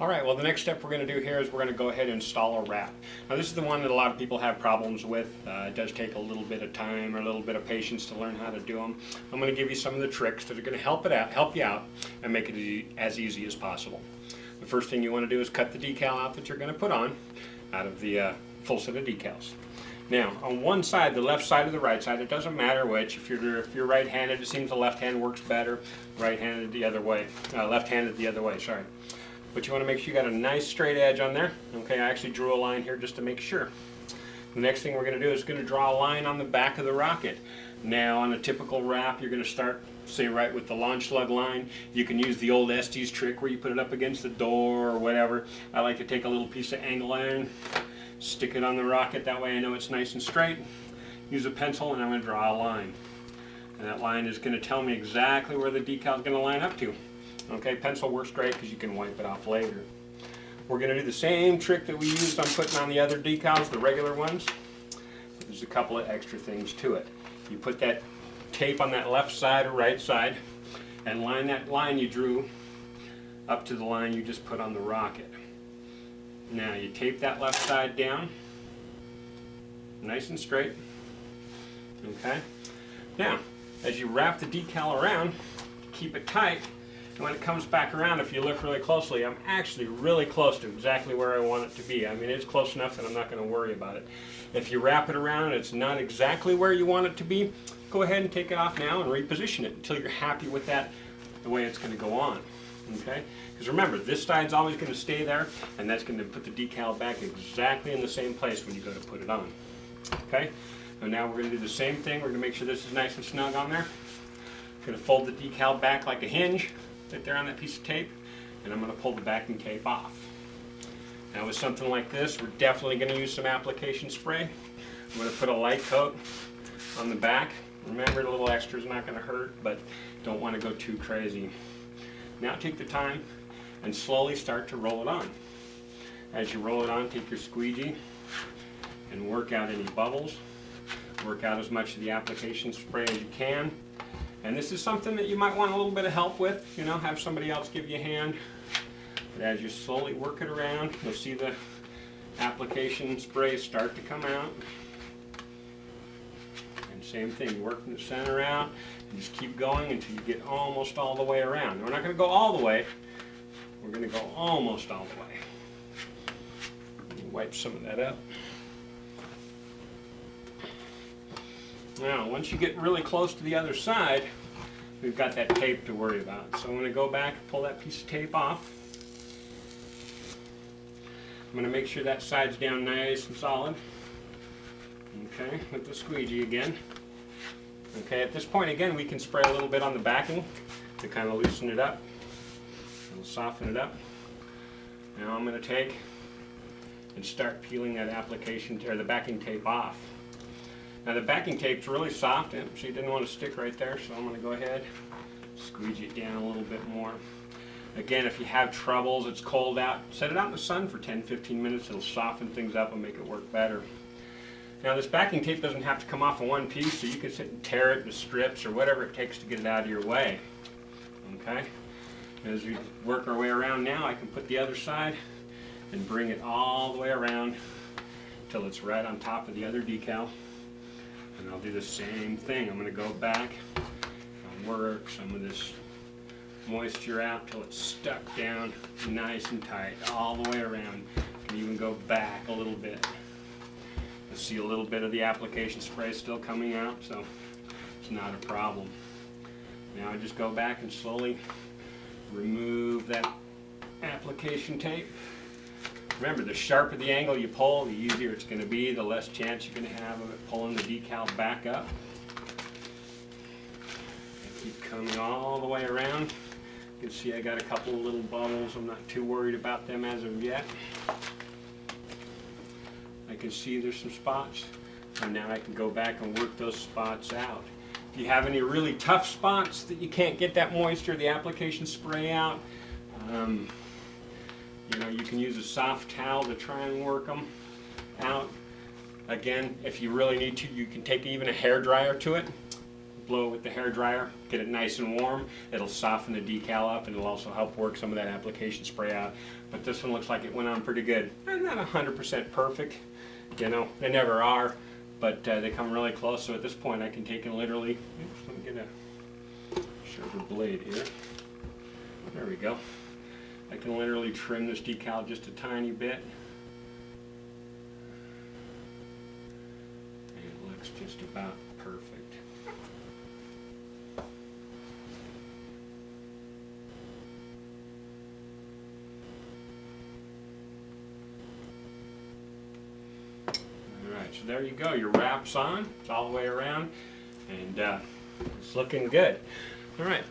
Alright, well the next step we're going to do here is we're going to go ahead and install a wrap. Now this is the one that a lot of people have problems with. It does take a little bit of time or a little bit of patience to learn how to do them. I'm going to give you some of the tricks that are going to help you out and make it as easy as possible. The first thing you want to do is cut the decal out that you're going to put on out of the full set of decals. Now, on one side, the left side or the right side, it doesn't matter which. If you're right-handed, it seems the left hand works better. Right-handed the other way, left-handed the other way, sorry. But you want to make sure you got a nice straight edge on there. Okay, I actually drew a line here just to make sure. The next thing we're going to do is going to draw a line on the back of the rocket. Now, on a typical wrap, you're going to start, say, right with the launch lug line. You can use the old Estes trick where you put it up against the door or whatever. I like to take a little piece of angle iron, stick it on the rocket. That way I know it's nice and straight. Use a pencil and I'm going to draw a line. And that line is going to tell me exactly where the decal is going to line up to. Okay, pencil works great because you can wipe it off later. We're going to do the same trick that we used on putting on the other decals, the regular ones. But there's a couple of extra things to it. You put that tape on that left side or right side and line that line you drew up to the line you just put on the rocket. Now you tape that left side down, nice and straight. Okay. Now, as you wrap the decal around, keep it tight. And when it comes back around, if you look really closely, I'm actually really close to exactly where I want it to be. I mean, it's close enough that I'm not going to worry about it. If you wrap it around and it's not exactly where you want it to be, go ahead and take it off now and reposition it until you're happy with that, the way it's going to go on. Okay? Because remember, this side's always going to stay there, and that's going to put the decal back exactly in the same place when you go to put it on. Okay? So now we're going to do the same thing. We're going to make sure this is nice and snug on there. I'm going to fold the decal back like a hinge right there on that piece of tape, and I'm going to pull the backing tape off. Now with something like this, we're definitely going to use some application spray. I'm going to put a light coat on the back. Remember, the little extra is not going to hurt, but don't want to go too crazy. Now take the time and slowly start to roll it on. As you roll it on, take your squeegee and work out any bubbles. Work out as much of the application spray as you can. And this is something that you might want a little bit of help with, you know, have somebody else give you a hand. But as you slowly work it around, you'll see the application spray start to come out. And same thing, work the center out and just keep going until you get almost all the way around. We're not going to go all the way, we're going to go almost all the way. Let me wipe some of that up. Now, once you get really close to the other side, we've got that tape to worry about. So I'm going to go back and pull that piece of tape off. I'm going to make sure that side's down nice and solid. Okay, with the squeegee again. Okay, at this point again, we can spray a little bit on the backing to kind of loosen it up. It'll soften it up. Now I'm going to take and start peeling that application, or the backing tape off. Now the backing tape's really soft, and so you didn't want to stick right there, so I'm going to go ahead, squeegee it down a little bit more. Again, if you have troubles, it's cold out, set it out in the sun for 10-15 minutes. It'll soften things up and make it work better. Now this backing tape doesn't have to come off in one piece, so you can sit and tear it into strips or whatever it takes to get it out of your way. Okay? As we work our way around now, I can put the other side and bring it all the way around until it's right on top of the other decal. And I'll do the same thing. I'm going to go back and work some of this moisture out till it's stuck down nice and tight all the way around. You can even go back a little bit. You'll see a little bit of the application spray still coming out, so it's not a problem. Now I just go back and slowly remove that application tape. Remember, the sharper the angle you pull, the easier it's going to be, the less chance you're going to have of it pulling the decal back up. I keep coming all the way around. You can see I got a couple of little bubbles. I'm not too worried about them as of yet. I can see there's some spots, and now I can go back and work those spots out. If you have any really tough spots that you can't get that moisture, the application spray out, you know, you can use a soft towel to try and work them out. Again, if you really need to, you can take even a hair dryer to it. blow it with the hair dryer, get it nice and warm. It'll soften the decal up, and it'll also help work some of that application spray out. But this one looks like it went on pretty good. Not 100% perfect, you know, they never are, but they come really close. So at this point I can take and literally, oops, let me get a sharper blade here. There we go. I can literally trim this decal just a tiny bit. And it looks just about perfect. Alright, so there you go. Your wrap's on. It's all the way around. And it's looking good. Alright.